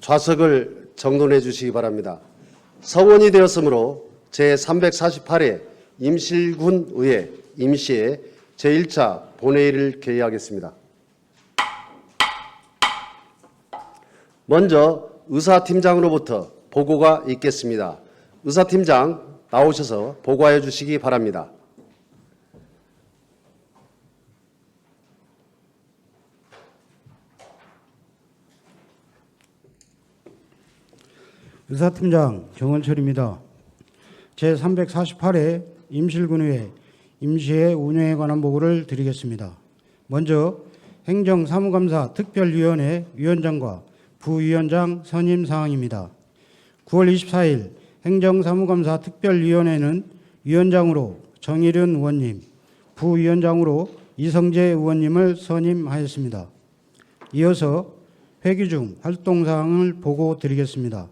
좌석을 정돈해 주시기 바랍니다. 서원이 되었으므로 제348회 임실군의회 임시회 제1차 본회의를 개의하겠습니다. 먼저 의사팀장으로부터 보고가 있겠습니다. 의사팀장 나오셔서 보고하여 주시기 바랍니다. 의사팀장 정원철입니다. 제348회 임실군의회 임시회 운영에 관한 보고를 드리겠습니다. 먼저 행정사무감사 특별위원회 위원장과 부위원장 선임 사항입니다. 9월 24일 행정사무감사 특별위원회는 위원장으로 정일윤 의원님, 부위원장으로 이성재 의원님을 선임하였습니다. 이어서 회기 중 활동사항을 보고 드리겠습니다.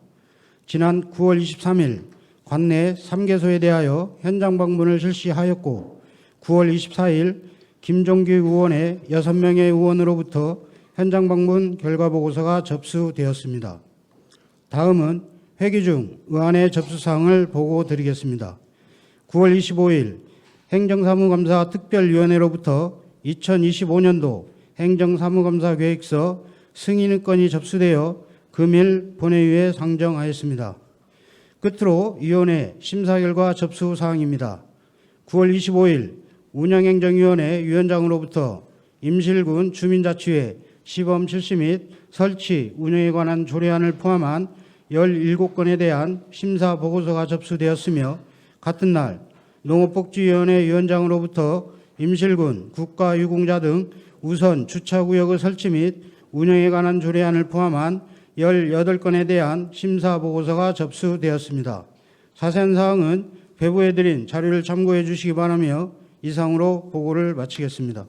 지난 9월 23일 관내 3개소에 대하여 현장 방문을 실시하였고 9월 24일 김종규 의원의 6명의 의원으로부터 현장 방문 결과 보고서가 접수되었습니다. 다음은 회기 중 의안의 접수사항을 보고 드리겠습니다. 9월 25일 행정사무감사 특별위원회로부터 2025년도 행정사무감사 계획서 승인 건이 접수되어 금일 본회의에 상정하였습니다. 끝으로 위원회 심사 결과 접수 사항입니다. 9월 25일 운영행정위원회 위원장으로부터 임실군 주민자치회 시범 실시 및 설치 운영에 관한 조례안을 포함한 17건에 대한 심사 보고서가 접수되었으며 같은 날 농업복지위원회 위원장으로부터 임실군 국가유공자 등 우선 주차구역의 설치 및 운영에 관한 조례안을 포함한 18건에 대한 심사 보고서가 접수되었습니다. 자세한 사항은 배부해 드린 자료를 참고해 주시기 바라며 이상으로 보고를 마치겠습니다.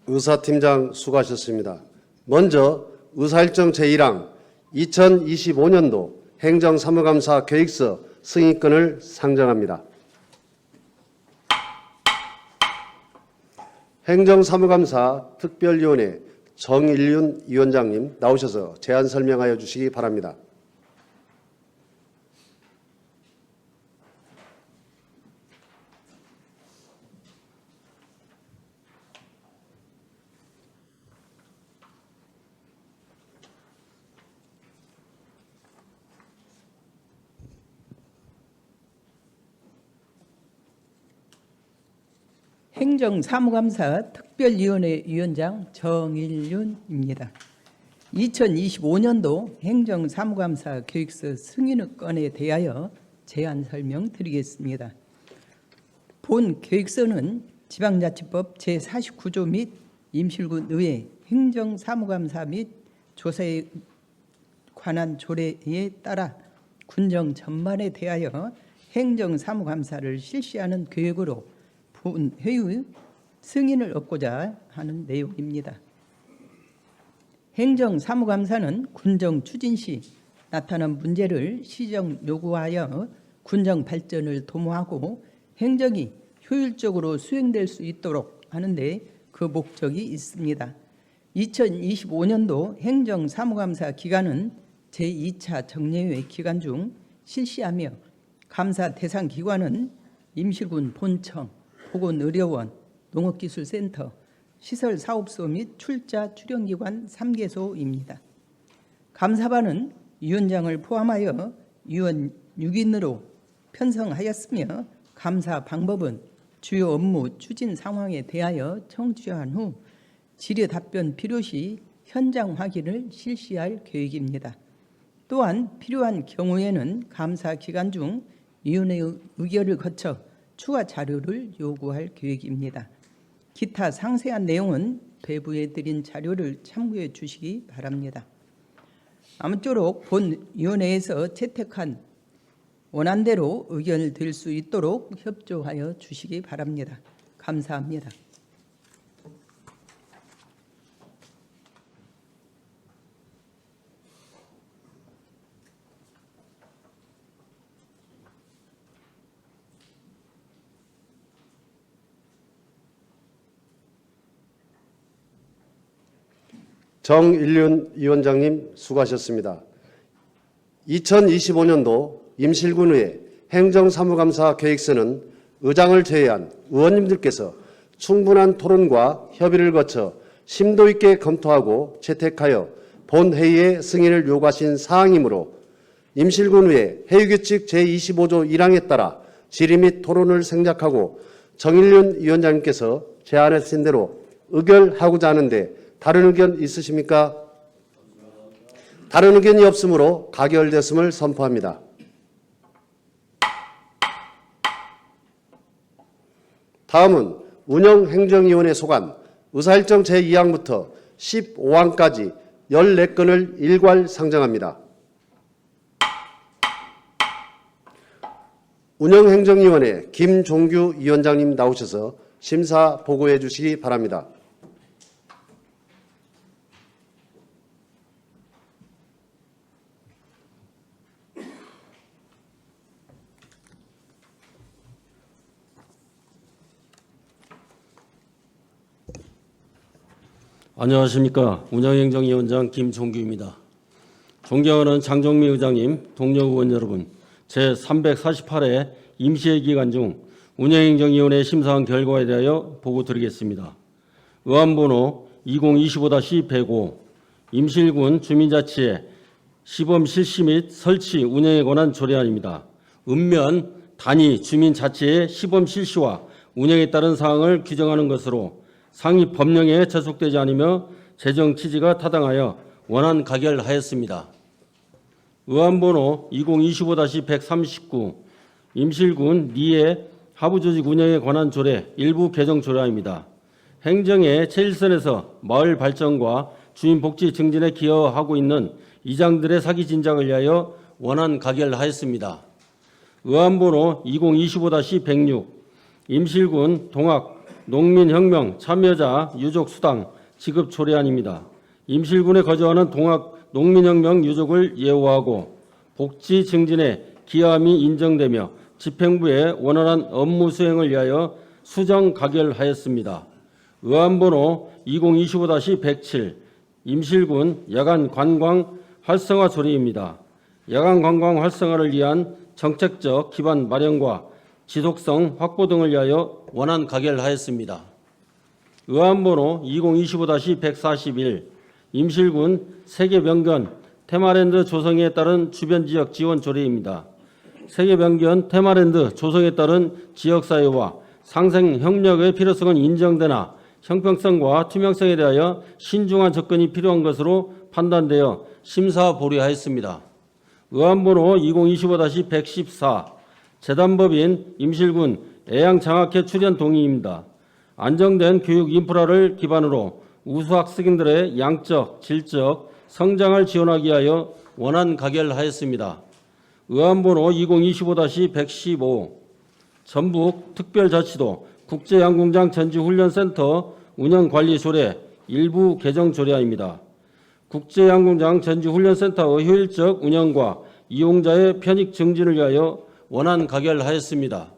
의사팀장 수고하셨습니다. 먼저 의사일정 제1항 2025년도 행정사무감사 계획서 승인건을 상정합니다. 행정사무감사 특별위원회 정일윤 위원장님 나오셔서 제안 설명하여 주시기 바랍니다. 행정사무감사 특별위원회 위원장 정일윤입니다. 2025년도 행정사무감사 계획서 승인 건에 대하여 제안 설명드리겠습니다. 본 계획서는 지방자치법 제49조 및 임실군 의회 행정사무감사 및 조사에 관한 조례에 따라 군정 전반에 대하여 행정사무감사를 실시하는 계획으로 본 회의 승인을 얻고자 하는 내용입니다. 행정사무감사는 군정 추진 시 나타난 문제를 시정 요구하여 군정 발전을 도모하고 행정이 효율적으로 수행될 수 있도록 하는 데 그 목적이 있습니다. 2025년도 행정사무감사 기간은 제2차 정례회 기간 중 실시하며 감사 대상 기관은 임실군 본청, 보건의료원, 농업기술센터, 시설사업소 및 출자 출연기관 3개소입니다. 감사반은 위원장을 포함하여 위원 6인으로 편성하였으며 감사 방법은 주요 업무 추진 상황에 대하여 청취한 후 질의 답변 필요시 현장 확인을 실시할 계획입니다. 또한 필요한 경우에는 감사 기간 중 위원회의 의결을 거쳐 추가 자료를 요구할 계획입니다. 기타 상세한 내용은 배부해 드린 자료를 참고해 주시기 바랍니다. 아무쪼록 본 위원회에서 채택한 원안대로 의결될 수 있도록 협조하여 주시기 바랍니다. 감사합니다. 정일륜 위원장님 수고하셨습니다. 2025년도 임실군의회 행정사무감사 계획서는 의장을 제외한 의원님들께서 충분한 토론과 협의를 거쳐 심도 있게 검토하고 채택하여 본회의의 승인을 요구하신 사항이므로 임실군의회 회의규칙 제25조 1항에 따라 질의 및 토론을 생략하고 정일륜 위원장님께서 제안하신 대로 의결하고자 하는데 다른 의견 있으십니까? 다른 의견이 없으므로 가결됐음을 선포합니다. 다음은 운영행정위원회 소관 의사일정 제2항부터 15항까지 14건을 일괄 상정합니다. 운영행정위원회 김종규 위원장님 나오셔서 심사 보고해 주시기 바랍니다. 안녕하십니까. 운영행정위원장 김종규입니다. 존경하는 장정미 의장님, 동료 의원 여러분, 제348회 임시회 기간 중 운영행정위원회 심사한 결과에 대하여 보고드리겠습니다. 의안번호 2025-105 임실군 주민자치의 시범 실시 및 설치 운영에 관한 조례안입니다. 읍면 단위 주민자치의 시범 실시와 운영에 따른 사항을 규정하는 것으로 상위 법령에 저속되지 않으며 재정 취지가 타당하여 원안 가결하였습니다. 의안번호 2025-139 임실군 리의 하부조직 운영에 관한 조례 일부 개정 조례안입니다. 행정의 최일선에서 마을 발전과 주민 복지 증진에 기여하고 있는 이장들의 사기 진작을 위하여 원안 가결하였습니다. 의안번호 2025-106 임실군 동학 농민혁명 참여자 유족수당 지급 조례안입니다. 임실군에 거주하는 동학 농민혁명 유족을 예우하고 복지 증진에 기여함이 인정되며 집행부의 원활한 업무 수행을 위하여 수정 가결하였습니다. 의안번호 2025-107 임실군 야간 관광 활성화 조례입니다. 야간 관광 활성화를 위한 정책적 기반 마련과 지속성 확보 등을 위하여 원안 가결하였습니다. 의안번호 2025-141 임실군 세계병견 테마랜드 조성에 따른 주변 지역 지원 조례입니다. 세계병견 테마랜드 조성에 따른 지역사회와 상생협력의 필요성은 인정되나 형평성과 투명성에 대하여 신중한 접근이 필요한 것으로 판단되어 심사 보류하였습니다. 의안번호 2025-114 재단법인 임실군 애양장학회 출연 동의입니다. 안정된 교육 인프라를 기반으로 우수 학생들의 양적, 질적 성장을 지원하기 위하여 원안 가결하였습니다. 의안번호 2025-115 전북 특별자치도 국제양궁장 전지훈련센터 운영관리조례 일부 개정 조례안입니다. 국제양궁장 전지훈련센터의 효율적 운영과 이용자의 편익 증진을 위하여 원안 가결하였습니다.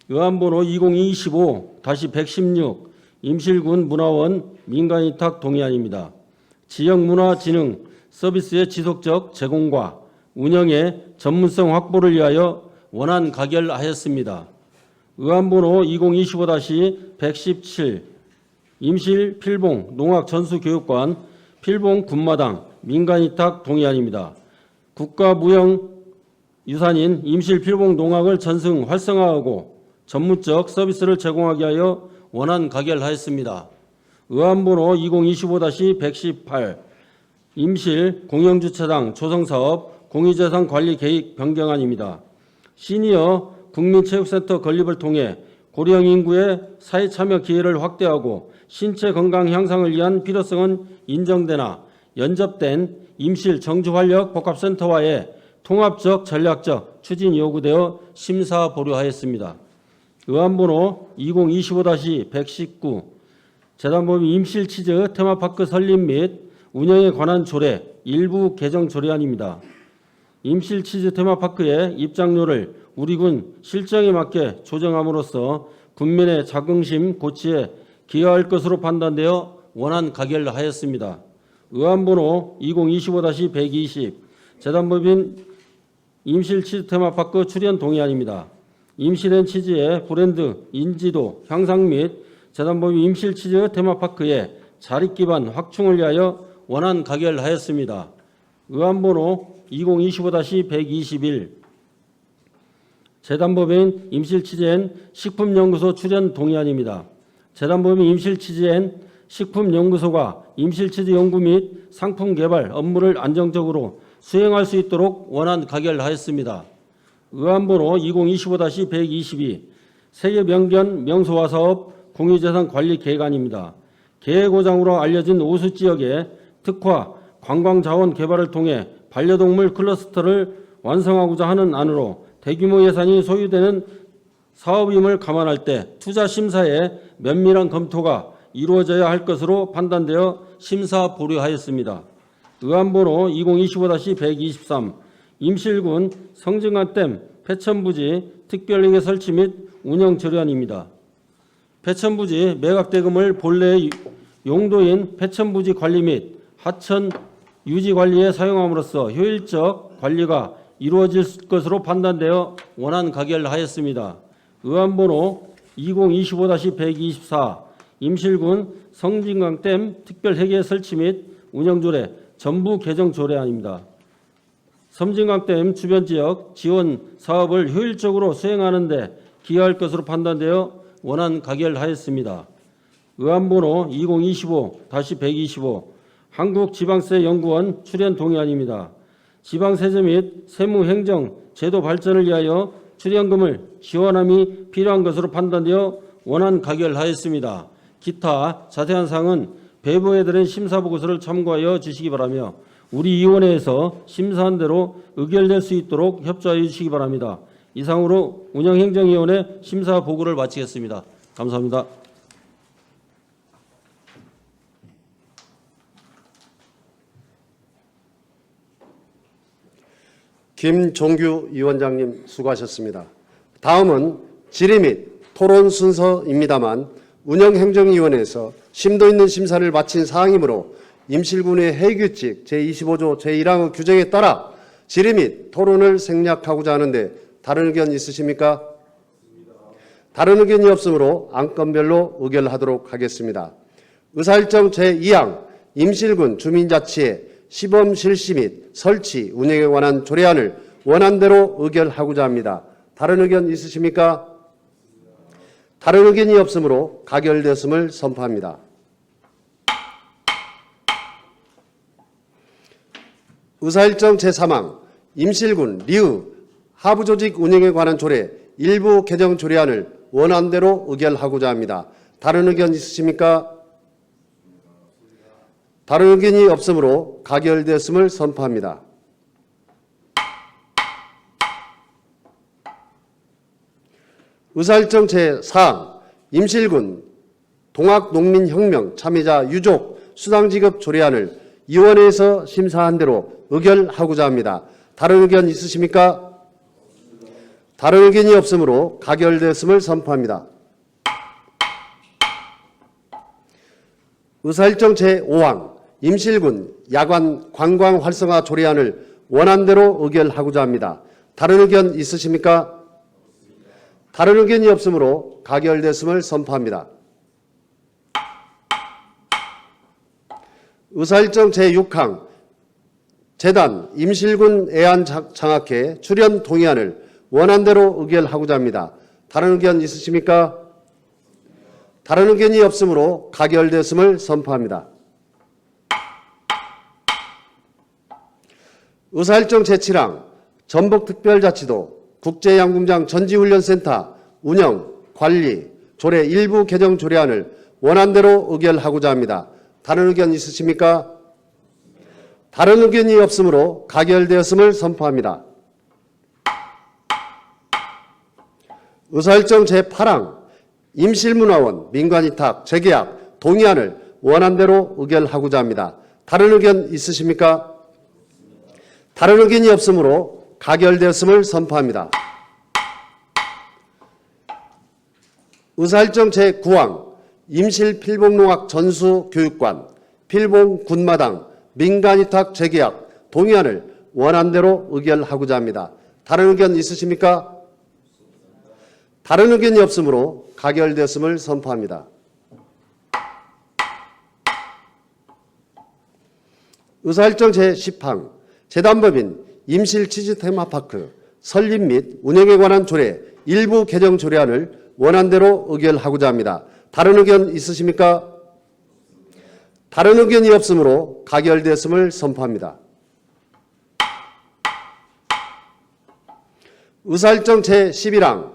의안번호 2025-116 임실군 문화원 민간위탁 동의안입니다. 지역문화진흥 서비스의 지속적 제공과 운영의 전문성 확보를 위하여 원안 가결하였습니다. 의안번호 2025-117 임실 필봉 농학전수교육관 필봉 군마당 민간위탁 동의안입니다. 국가무형유산인 임실 필봉 농학을 전승 활성화하고 전문적 서비스를 제공하기 위하여 원안 가결하였습니다. 의안번호 2025-118 임실 공영주차장 조성사업 공유재산 관리 계획 변경안입니다. 시니어 국민체육센터 건립을 통해 고령 인구의 사회참여 기회를 확대하고 신체 건강 향상을 위한 필요성은 인정되나 연접된 임실 정주활력 복합센터와의 통합적 전략적 추진 요구되어 심사 보류하였습니다. 의안번호 2025-119 재단법인 임실치즈 테마파크 설립 및 운영에 관한 조례 일부 개정 조례안입니다. 임실치즈 테마파크의 입장료를 우리군 실정에 맞게 조정함으로써 군민의 자긍심 고취에 기여할 것으로 판단되어 원안 가결하였습니다. 의안번호 2025-120 재단법인 임실 치즈 테마파크 출연 동의안입니다. 임실앤 치즈의 브랜드 인지도 향상 및 재단법인 임실 치즈 테마파크의 자립 기반 확충을 위하여 원안 가결하였습니다. 의안번호 2025-121 재단법인 임실치즈앤 식품연구소 출연 동의안입니다. 재단법인 임실치즈앤 식품연구소가 임실치즈 연구 및 상품 개발 업무를 안정적으로 수행할 수 있도록 원안 가결하였습니다. 의안번호 2025-122 세계명견 명소화 사업 공유재산 관리 계획안입니다. 계획고장으로 알려진 오수 지역의 특화 관광자원 개발을 통해 반려동물 클러스터를 완성하고자 하는 안으로 대규모 예산이 소요되는 사업임을 감안할 때 투자 심사에 면밀한 검토가 이루어져야 할 것으로 판단되어 심사 보류하였습니다. 의안번호 2025-123 임실군 성증안댐 폐천부지 특별회계 설치 및 운영 절연입니다. 폐천부지 매각대금을 본래의 용도인 폐천부지 관리 및 하천 유지 관리에 사용함으로써 효율적 관리가 이루어질 것으로 판단되어 원안 가결하였습니다. 의안번호 2025-124 임실군 성진강댐 특별회계 설치 및 운영조례 전부 개정 조례안입니다. 섬진강댐 주변 지역 지원 사업을 효율적으로 수행하는 데 기여할 것으로 판단되어 원안 가결하였습니다. 의안번호 2025-125 한국지방세연구원 출연 동의안입니다. 지방세제 및 세무행정 제도 발전을 위하여 출연금을 지원함이 필요한 것으로 판단되어 원안 가결하였습니다. 기타 자세한 사항은 배부해드린 심사보고서를 참고하여 주시기 바라며 우리 위원회에서 심사한 대로 의결될 수 있도록 협조하여 주시기 바랍니다. 이상으로 운영행정위원회 심사 보고를 마치겠습니다. 감사합니다. 김종규 위원장님 수고하셨습니다. 다음은 질의 및 토론 순서입니다만 운영행정위원회에서 심도 있는 심사를 마친 사항이므로 임실군의 해규칙 제25조 제1항의 규정에 따라 질의 및 토론을 생략하고자 하는데 다른 의견 있으십니까? 다른 의견이 없으므로 안건별로 의결하도록 하겠습니다. 의사일정 제2항 임실군 주민자치의 시범 실시 및 설치, 운영에 관한 조례안을 원안대로 의결하고자 합니다. 다른 의견 있으십니까? 다른 의견이 없으므로 가결되었음을 선포합니다. 의사일정 제3항 임실군 리의 하부조직 운영에 관한 조례 일부 개정 조례안을 원안대로 의결하고자 합니다. 다른 의견 있으십니까? 다른 의견이 없으므로 가결되었음을 선포합니다. 의사일정 제4항 임실군 동학농민혁명 참여자 유족 수당지급 조례안을 위원회에서 심사한 대로 의결하고자 합니다. 다른 의견 있으십니까? 다른 의견이 없으므로 가결되었음을 선포합니다. 의사일정 제5항 임실군 야간 관광 활성화 조례안을 원안대로 의결하고자 합니다. 다른 의견 있으십니까? 다른 의견이 없으므로 가결됐음을 선포합니다. 의사일정 제6항 재단 임실군 애안장학회 출연 동의안을 원안대로 의결하고자 합니다. 다른 의견 있으십니까? 다른 의견이 없으므로 가결됐음을 선포합니다. 의사일정 제7항 전북특별자치도 국제양궁장 전지훈련센터 운영, 관리, 조례 일부 개정 조례안을 원안대로 의결하고자 합니다. 다른 의견 있으십니까? 다른 의견이 없으므로 가결되었음을 선포합니다. 의사일정 제8항 임실문화원 민관위탁 재계약 동의안을 원안대로 의결하고자 합니다. 다른 의견 있으십니까? 다른 의견이 없으므로 가결되었음을 선포합니다. 의사일정 제9항 임실 필봉농악 전수교육관, 필봉군마당, 민간위탁 재계약 동의안을 원안대로 의결하고자 합니다. 다른 의견 있으십니까? 다른 의견이 없으므로 가결되었음을 선포합니다. 의사일정 제10항 재단법인 임실치즈 테마파크 설립 및 운영에 관한 조례 일부 개정 조례안을 원안대로 의결하고자 합니다. 다른 의견 있으십니까? 다른 의견이 없으므로 가결되었음을 선포합니다. 의사일정 제11항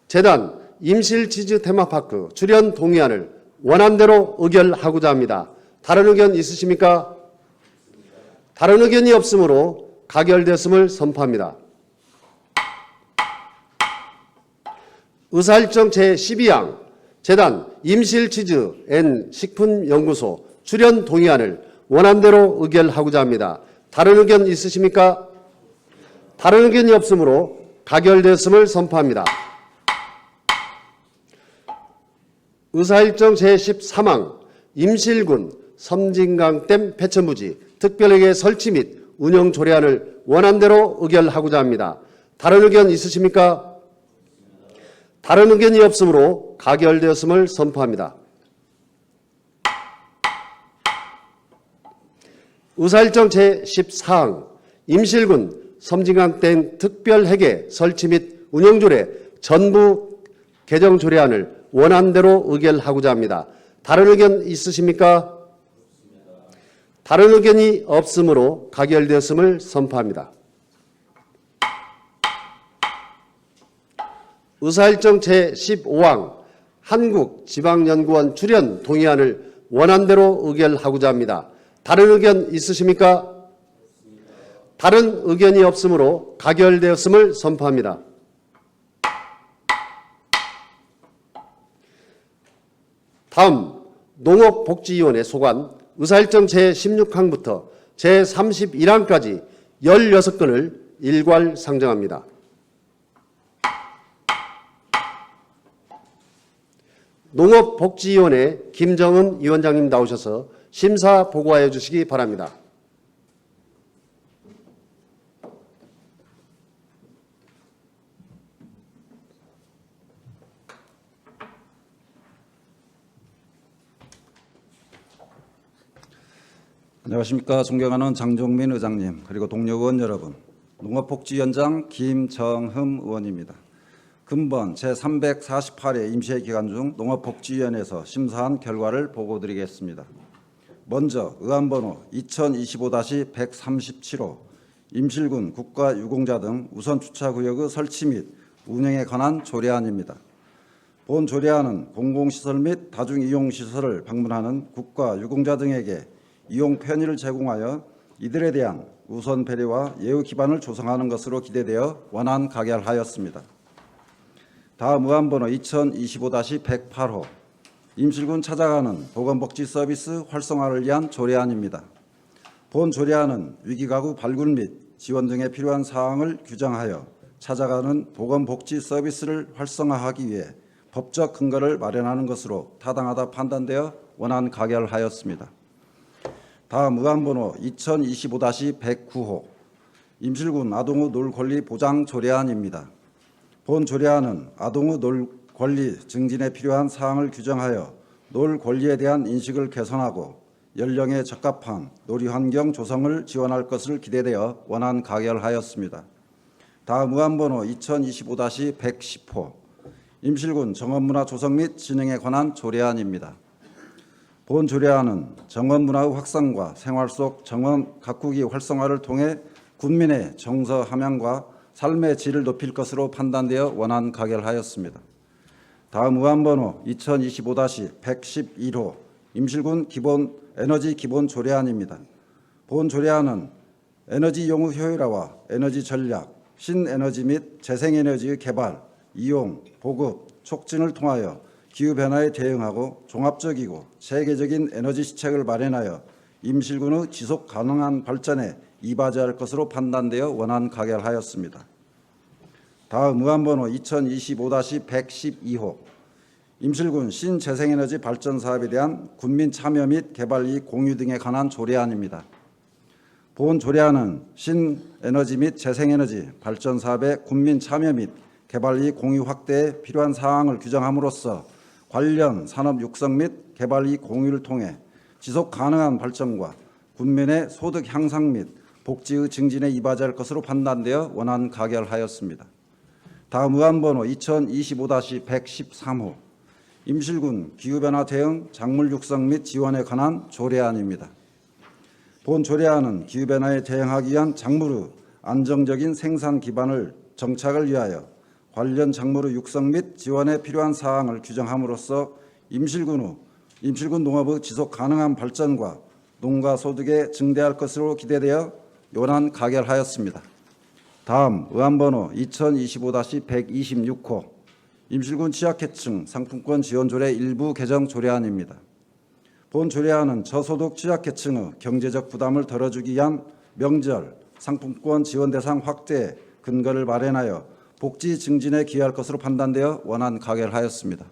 재단 임실치즈 테마파크 출연 동의안을 원안대로 의결하고자 합니다. 다른 의견 있으십니까? 다른 의견이 없으므로 가결되었음을 선포합니다. 의사일정 제12항 재단 임실치즈 앤 식품연구소 출연 동의안을 원안대로 의결하고자 합니다. 다른 의견 있으십니까? 다른 의견이 없으므로 가결되었음을 선포합니다. 의사일정 제13항 임실군 섬진강댐 폐천부지 특별회계 설치 및 운영 조례안을 원안대로 의결하고자 합니다. 다른 의견 있으십니까? 다른 의견이 없으므로 가결되었음을 선포합니다. 의사일정 제14항 임실군 섬진강댐 특별회계 설치 및 운영 조례 전부 개정 조례안을 원안대로 의결하고자 합니다. 다른 의견 있으십니까? 다른 의견이 없으므로 가결되었음을 선포합니다. 의사일정 제15항 한국지방연구원 출연 동의안을 원안대로 의결하고자 합니다. 다른 의견 있으십니까? 다른 의견이 없으므로 가결되었음을 선포합니다. 다음 농업복지위원회 소관 의사일정 제16항부터 제31항까지 16건을 일괄 상정합니다. 농업복지위원회 김정은 위원장님 나오셔서 심사 보고하여 주시기 바랍니다. 안녕하십니까. 존경하는 장종민 의장님 그리고 동료 의원 여러분, 농업복지위원장 김정흠 의원입니다. 금번 제348회 임시회 기간 중 농업복지위원회에서 심사한 결과를 보고드리겠습니다. 먼저 의안번호 2025-137호 임실군 국가유공자 등 우선주차구역의 설치 및 운영에 관한 조례안입니다. 본 조례안은 공공시설 및 다중이용시설을 방문하는 국가유공자 등에게 이용 편의를 제공하여 이들에 대한 우선 배려와 예우 기반을 조성하는 것으로 기대되어 원안 가결하였습니다. 다음 의안번호 2025-108호 임실군 찾아가는 보건복지 서비스 활성화를 위한 조례안입니다. 본 조례안은 위기가구 발굴 및 지원 등에 필요한 사항을 규정하여 찾아가는 보건복지 서비스를 활성화하기 위해 법적 근거를 마련하는 것으로 타당하다 판단되어 원안 가결하였습니다. 다음 의안번호 2025-109호 임실군 아동의 놀 권리 보장 조례안입니다. 본 조례안은 아동의 놀 권리 증진에 필요한 사항을 규정하여 놀 권리에 대한 인식을 개선하고 연령에 적합한 놀이 환경 조성을 지원할 것을 기대되어 원안 가결하였습니다. 다음 의안번호 2025-110호 임실군 정원문화 조성 및 진흥에 관한 조례안입니다. 본 조례안은 정원문화의 확산과 생활 속 정원 가꾸기 활성화를 통해 군민의 정서 함양과 삶의 질을 높일 것으로 판단되어 원안 가결하였습니다. 다음 의안번호 2025-111호 임실군 에너지 기본 조례안입니다. 본 조례안은 에너지 이용의 효율화와 에너지 전략, 신에너지 및 재생에너지의 개발, 이용, 보급, 촉진을 통하여 기후변화에 대응하고 종합적이고 체계적인 에너지 시책을 마련하여 임실군의 지속 가능한 발전에 이바지할 것으로 판단되어 원안 가결하였습니다. 다음 의안번호 2025-112호 임실군 신재생에너지 발전 사업에 대한 군민 참여 및 개발 이익 공유 등에 관한 조례안입니다. 본 조례안은 신에너지 및 재생에너지 발전 사업의 국민 참여 및 개발이익 공유 확대에 필요한 사항을 규정함으로써 관련 산업 육성 및 개발이익 공유를 통해 지속 가능한 발전과 국민의 소득 향상 및 복지의 증진에 이바지할 것으로 판단되어 원안 가결하였습니다. 다음 의안번호 2025-113호 임실군 기후변화 대응 작물 육성 및 지원에 관한 조례안입니다. 본 조례안은 기후변화에 대응하기 위한 작물의 안정적인 생산 기반을 정착을 위하여 관련 작물의 육성 및 지원에 필요한 사항을 규정함으로써 임실군 농업의 지속 가능한 발전과 농가 소득에 증대할 것으로 기대되어 원안 가결하였습니다. 다음 의안번호 2025-126호 임실군 취약계층 상품권 지원 조례 일부 개정 조례안입니다. 본 조례안은 저소득 취약계층의 경제적 부담을 덜어주기 위한 명절 상품권 지원 대상 확대에 근거를 마련하여 복지 증진에 기여할 것으로 판단되어 원안 가결하였습니다.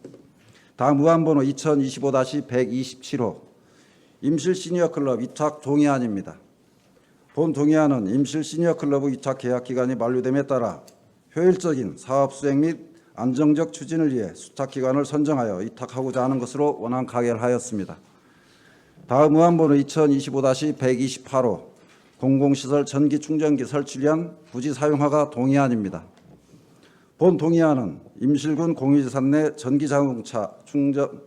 다음 의안번호 2025-127호 임실 시니어클럽 위탁 동의안입니다. 본 동의안은 임실 시니어클럽의 위탁 계약 기간이 만료됨에 따라 효율적인 사업 수행 및 안정적 추진을 위해 수탁 기관을 선정하여 위탁하고자 하는 것으로 원안 가결하였습니다. 다음 의안번호 2025-128호 공공시설 전기 충전기 설치를 위한 부지 사용허가 동의안입니다. 본 동의안은 임실군 공유지산 내 전기자동차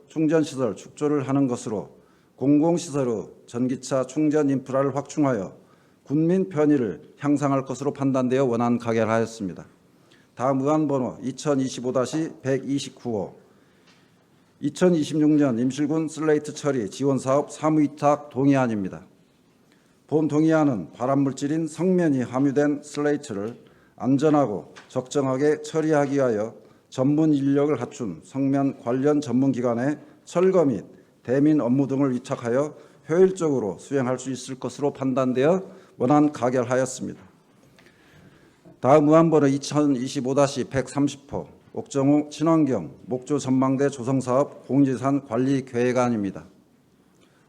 충전시설 축조를 하는 것으로 공공시설의 전기차 충전 인프라를 확충하여 국민 편의를 향상할 것으로 판단되어 원안 가결하였습니다. 다음 의안번호 2025-129호 2026년 임실군 슬레이트 처리 지원사업 사무위탁 동의안입니다. 본 동의안은 발암물질인 성면이 함유된 슬레이트를 안전하고 적정하게 처리하기 위하여 전문 인력을 갖춘 성면 관련 전문기관에 철거 및 대민 업무 등을 위탁하여 효율적으로 수행할 수 있을 것으로 판단되어 원안 가결하였습니다. 다음 의안번호 2025-130호 옥정호 친환경 목조 전망대 조성사업 공유재산 관리 계획안입니다.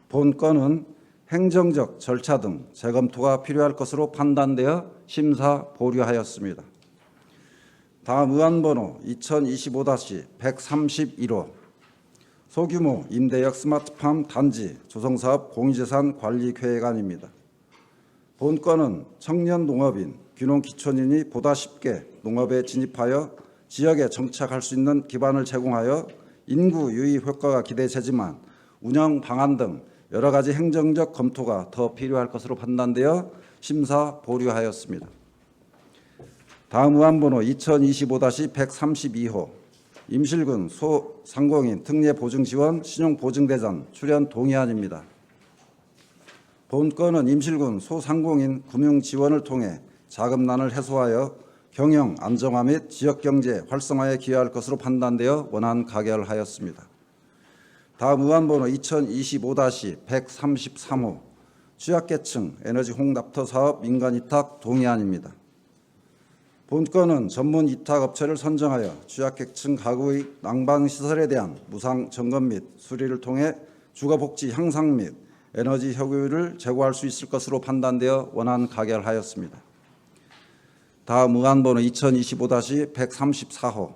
본 건은 행정적 절차 등 재검토가 필요할 것으로 판단되어 심사 보류하였습니다. 다음 의안번호 2025-131호 소규모 임대역 스마트팜 단지 조성사업 공유재산 관리 계획안입니다. 본 건은 청년 농업인, 귀농 기촌인이 보다 쉽게 농업에 진입하여 지역에 정착할 수 있는 기반을 제공하여 인구 유입 효과가 기대되지만 운영 방안 등 여러 가지 행정적 검토가 더 필요할 것으로 판단되어 심사 보류하였습니다. 다음 의안번호 2025-132호 임실군 소상공인 특례보증지원 신용보증대전 출연 동의안입니다. 본 건은 임실군 소상공인 금융지원을 통해 자금난을 해소하여 경영 안정화 및 지역경제 활성화에 기여할 것으로 판단되어 원안 가결하였습니다. 다음 의안번호 2025-133호 취약계층 에너지 홍납터 사업 민간위탁 동의안입니다. 본 건은 전문 위탁업체를 선정하여 취약계층 가구의 난방시설에 대한 무상 점검 및 수리를 통해 주거복지 향상 및 에너지 효율을 제고할 수 있을 것으로 판단되어 원안 가결하였습니다. 다음 의안번호 2025-134호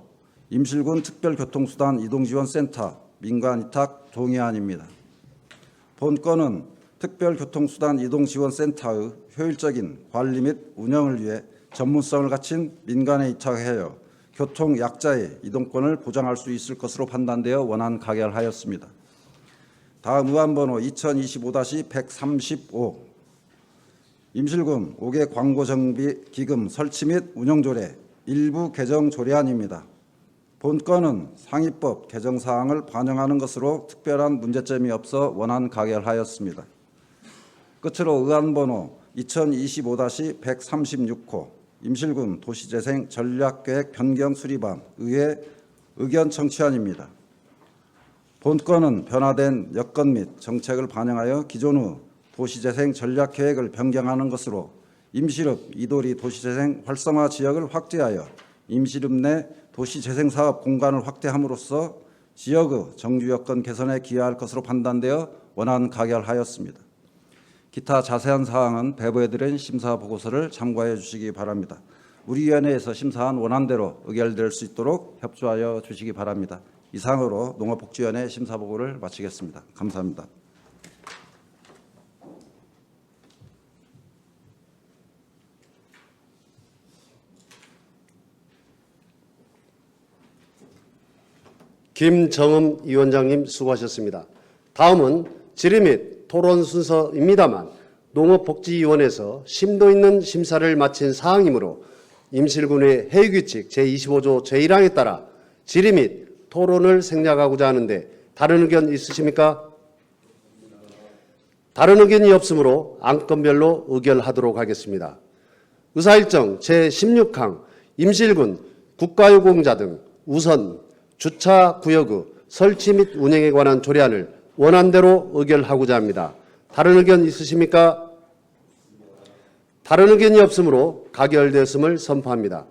임실군 특별교통수단 이동지원센터 민간위탁 동의안입니다. 본 건은 특별교통수단 이동지원센터의 효율적인 관리 및 운영을 위해 전문성을 갖춘 민간에 위탁하여 교통 약자의 이동권을 보장할 수 있을 것으로 판단되어 원안 가결하였습니다. 다음 의안번호 2025-135 임실군 5개 광고정비 기금 설치 및 운영조례 일부 개정 조례안입니다. 본 건은 상위법 개정 사항을 반영하는 것으로 특별한 문제점이 없어 원안 가결하였습니다. 끝으로 의안번호 2025-136호 임실군 도시재생 전략계획 변경 수립안 의회 의견 청취안입니다. 본 건은 변화된 여건 및 정책을 반영하여 기존의 도시재생 전략계획을 변경하는 것으로 임실읍 이도리 도시재생 활성화 지역을 확대하여 임실읍 내 도시재생사업 공간을 확대함으로써 지역의 정주 여건 개선에 기여할 것으로 판단되어 원안 가결하였습니다. 기타 자세한 사항은 배부해드린 심사 보고서를 참고해 주시기 바랍니다. 우리 위원회에서 심사한 원안대로 의결될 수 있도록 협조하여 주시기 바랍니다. 이상으로 농업복지위원회 심사 보고를 마치겠습니다. 감사합니다. 김정음 위원장님 수고하셨습니다. 다음은 질의 및 토론 순서입니다만 농업복지위원회에서 심도 있는 심사를 마친 사항이므로 임실군의 회의규칙 제25조 제1항에 따라 질의 및 토론을 생략하고자 하는데 다른 의견 있으십니까? 다른 의견이 없으므로 안건별로 의결하도록 하겠습니다. 의사일정 제16항 임실군 국가유공자 등 우선 주차구역의 설치 및 운영에 관한 조례안을 원안대로 의결하고자 합니다. 다른 의견 있으십니까? 다른 의견이 없으므로 가결되었음을 선포합니다.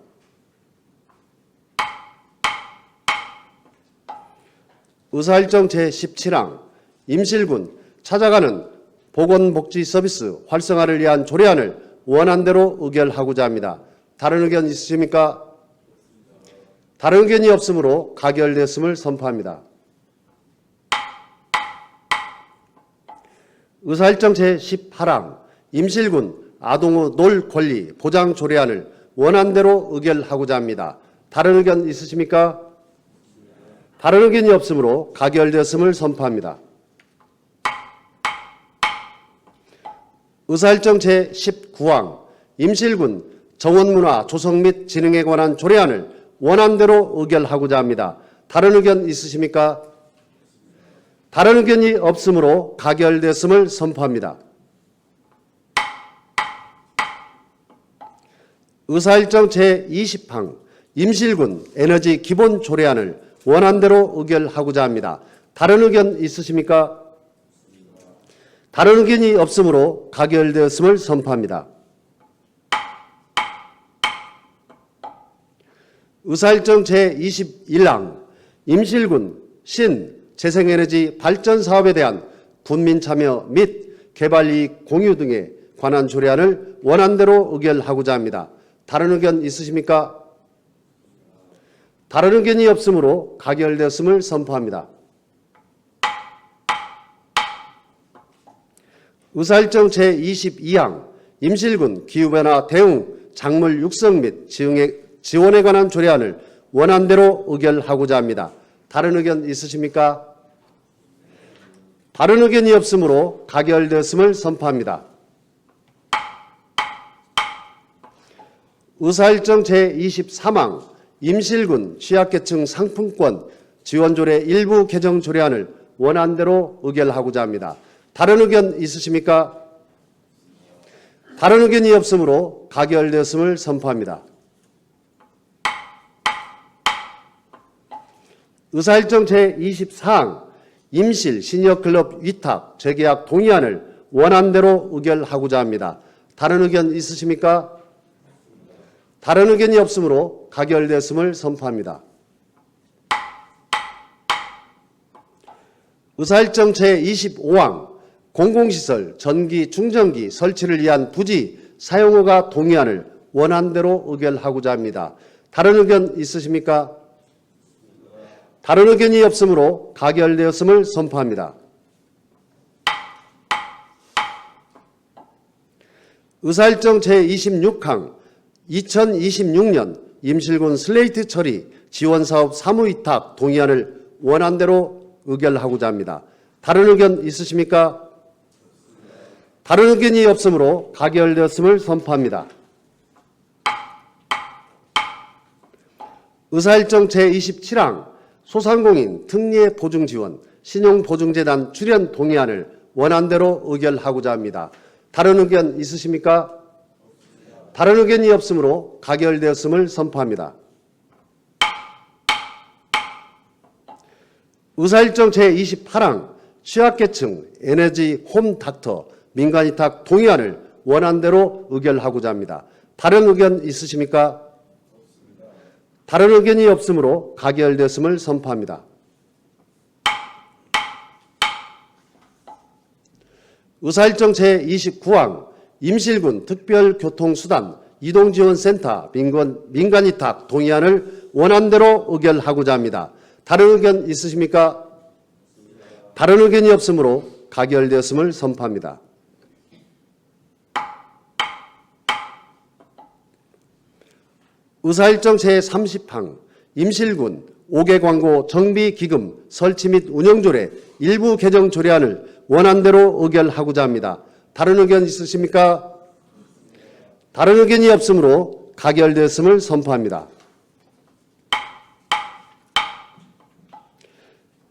의사일정 제17항 임실군 찾아가는 보건복지 서비스 활성화를 위한 조례안을 원안대로 의결하고자 합니다. 다른 의견 있으십니까? 다른 의견이 없으므로 가결되었음을 선포합니다. 의사일정 제18항 임실군 아동의 놀 권리 보장 조례안을 원안대로 의결하고자 합니다. 다른 의견 있으십니까? 다른 의견이 없으므로 가결되었음을 선포합니다. 의사일정 제19항 임실군 정원문화 조성 및 진흥에 관한 조례안을 원안대로 의결하고자 합니다. 다른 의견 있으십니까? 다른 의견이 없으므로 가결되었음을 선포합니다. 의사일정 제20항 임실군 에너지 기본 조례안을 원안대로 의결하고자 합니다. 다른 의견 있으십니까? 다른 의견이 없으므로 가결되었음을 선포합니다. 의사일정 제21항 임실군 신재생에너지 발전 사업에 대한 군민 참여 및 개발이익 공유 등에 관한 조례안을 원안대로 의결하고자 합니다. 다른 의견 있으십니까? 다른 의견이 없으므로 가결되었음을 선포합니다. 의사일정 제22항 임실군 기후변화 대응 작물 육성 및 지원에 관한 조례안을 원안대로 의결하고자 합니다. 다른 의견 있으십니까? 다른 의견이 없으므로 가결되었음을 선포합니다. 의사일정 제23항 임실군 취약계층 상품권 지원조례 일부 개정 조례안을 원안대로 의결하고자 합니다. 다른 의견 있으십니까? 다른 의견이 없으므로 가결되었음을 선포합니다. 의사일정 제24항 임실 시니어클럽 위탁 재계약 동의안을 원안대로 의결하고자 합니다. 다른 의견 있으십니까? 다른 의견이 없으므로 가결되었음을 선포합니다. 의사일정 제25항 공공시설 전기 충전기 설치를 위한 부지 사용허가 동의안을 원안대로 의결하고자 합니다. 다른 의견 있으십니까? 다른 의견이 없으므로 가결되었음을 선포합니다. 의사일정 제26항 2026년 임실군 슬레이트 처리 지원사업 사무위탁 동의안을 원안대로 의결하고자 합니다. 다른 의견 있으십니까? 다른 의견이 없으므로 가결되었음을 선포합니다. 의사일정 제27항 소상공인 특례 보증 지원 신용보증재단 출연 동의안을 원안대로 의결하고자 합니다. 다른 의견 있으십니까? 다른 의견이 없으므로 가결되었음을 선포합니다. 의사일정 제28항 취약계층 에너지 홈닥터 민간위탁 동의안을 원안대로 의결하고자 합니다. 다른 의견 있으십니까? 다른 의견이 없으므로 가결되었음을 선포합니다. 의사일정 제29항 임실군 특별교통수단 이동지원센터 민간위탁 동의안을 원안대로 의결하고자 합니다. 다른 의견 있으십니까? 다른 의견이 없으므로 가결되었음을 선포합니다. 의사일정 제30항 임실군 5개 광고 정비기금 설치 및 운영조례 일부 개정 조례안을 원안대로 의결하고자 합니다. 다른 의견 있으십니까? 다른 의견이 없으므로 가결되었음을 선포합니다.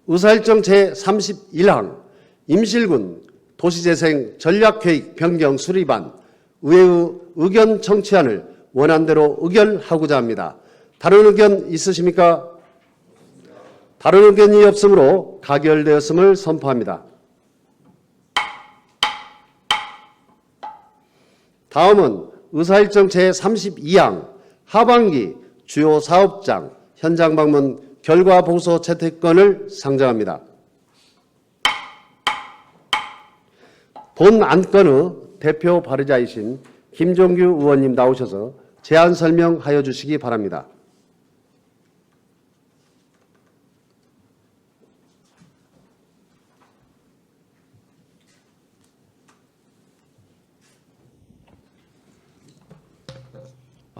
의사일정 제31항 임실군 도시재생 전략계획 변경 수립안 의회의 의견 청취안을 원안대로 의결하고자 합니다. 다른 의견 있으십니까? 다른 의견이 없으므로 가결되었음을 선포합니다. 다음은 의사일정 제32항 하반기 주요 사업장 현장 방문 결과 보고서 채택권을 상정합니다. 본 안건의 대표 발의자이신 김종규 의원님 나오셔서 제안 설명하여 주시기 바랍니다.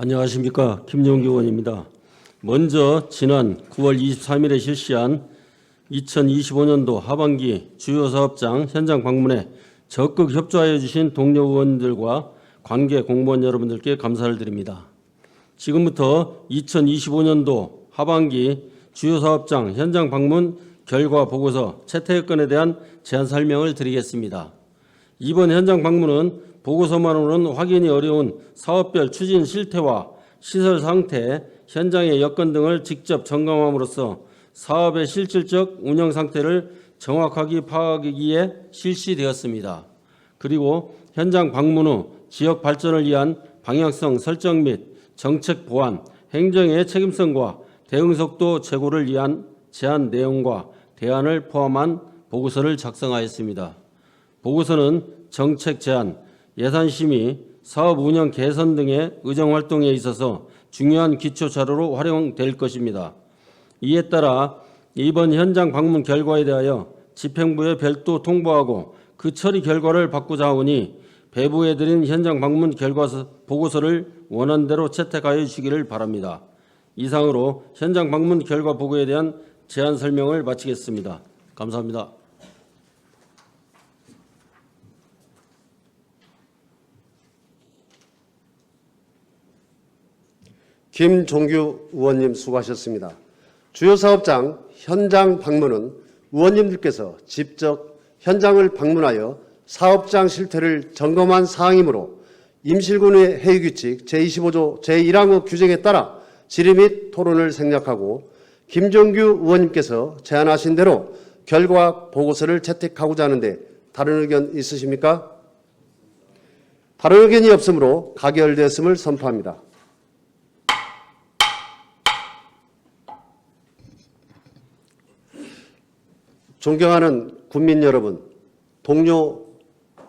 안녕하십니까. 김용규 의원입니다. 먼저 지난 9월 23일에 실시한 2025년도 하반기 주요 사업장 현장 방문에 적극 협조하여 주신 동료 의원들과 관계 공무원 여러분들께 감사를 드립니다. 지금부터 2025년도 하반기 주요 사업장 현장 방문 결과 보고서 채택건에 대한 제안 설명을 드리겠습니다. 이번 현장 방문은 보고서만으로는 확인이 어려운 사업별 추진 실태와 시설 상태, 현장의 여건 등을 직접 점검함으로써 사업의 실질적 운영 상태를 정확하게 파악하기에 실시되었습니다. 그리고 현장 방문 후 지역 발전을 위한 방향성 설정 및 정책 보완, 행정의 책임성과 대응 속도 제고를 위한 제안 내용과 대안을 포함한 보고서를 작성하였습니다. 보고서는 정책 제안, 예산 심의, 사업 운영 개선 등의 의정 활동에 있어서 중요한 기초 자료로 활용될 것입니다. 이에 따라 이번 현장 방문 결과에 대하여 집행부에 별도 통보하고 그 처리 결과를 받고자 하오니 배부해 드린 현장 방문 결과 보고서를 원안대로 채택하여 주시기를 바랍니다. 이상으로 현장 방문 결과 보고에 대한 제안 설명을 마치겠습니다. 감사합니다. 김종규 의원님 수고하셨습니다. 주요 사업장 현장 방문은 의원님들께서 직접 현장을 방문하여 사업장 실태를 점검한 사항이므로 임실군의 회의규칙 제25조 제1항의 규정에 따라 질의 및 토론을 생략하고 김종규 의원님께서 제안하신 대로 결과 보고서를 채택하고자 하는데 다른 의견 있으십니까? 다른 의견이 없으므로 가결되었음을 선포합니다. 존경하는 국민 여러분, 동료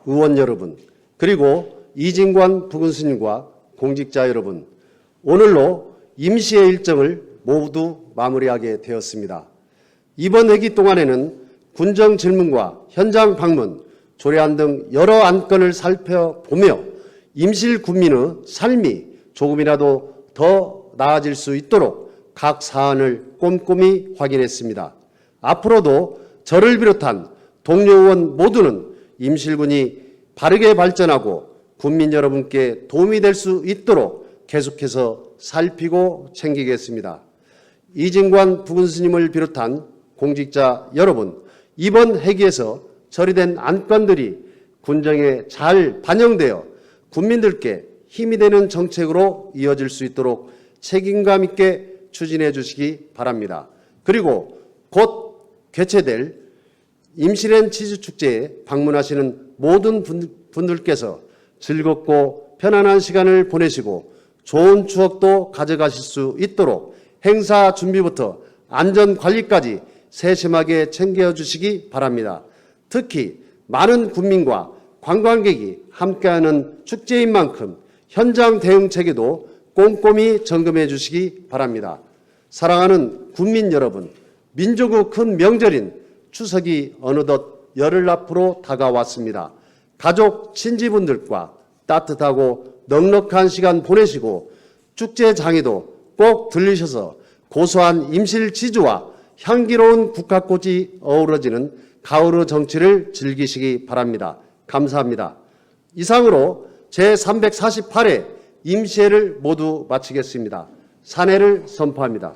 의원 여러분, 그리고 이진관 부군수님과 공직자 여러분, 오늘로 임시의 일정을 모두 마무리하게 되었습니다. 이번 회기 동안에는 군정 질문과 현장 방문, 조례안 등 여러 안건을 살펴보며 임실 군민의 삶이 조금이라도 더 나아질 수 있도록 각 사안을 꼼꼼히 확인했습니다. 앞으로도 저를 비롯한 동료 의원 모두는 임실군이 바르게 발전하고 국민 여러분께 도움이 될 수 있도록 계속해서 살피고 챙기겠습니다. 이진관 부군수님을 비롯한 공직자 여러분, 이번 회기에서 처리된 안건들이 군정에 잘 반영되어 국민들께 힘이 되는 정책으로 이어질 수 있도록 책임감 있게 추진해 주시기 바랍니다. 그리고 곧 개최될 임실엔 치즈축제에 방문하시는 모든 분들께서 즐겁고 편안한 시간을 보내시고 좋은 추억도 가져가실 수 있도록 행사 준비부터 안전관리까지 세심하게 챙겨주시기 바랍니다. 특히 많은 국민과 관광객이 함께하는 축제인 만큼 현장 대응 체계도 꼼꼼히 점검해 주시기 바랍니다. 사랑하는 국민 여러분, 민족의 큰 명절인 추석이 어느덧 열흘 앞으로 다가왔습니다. 가족, 친지분들과 따뜻하고 넉넉한 시간 보내시고 축제장에도 꼭 들리셔서 고소한 임실지주와 향기로운 국화꽃이 어우러지는 가을의 정취를 즐기시기 바랍니다. 감사합니다. 이상으로 제348회 임시회를 모두 마치겠습니다. 산회를 선포합니다.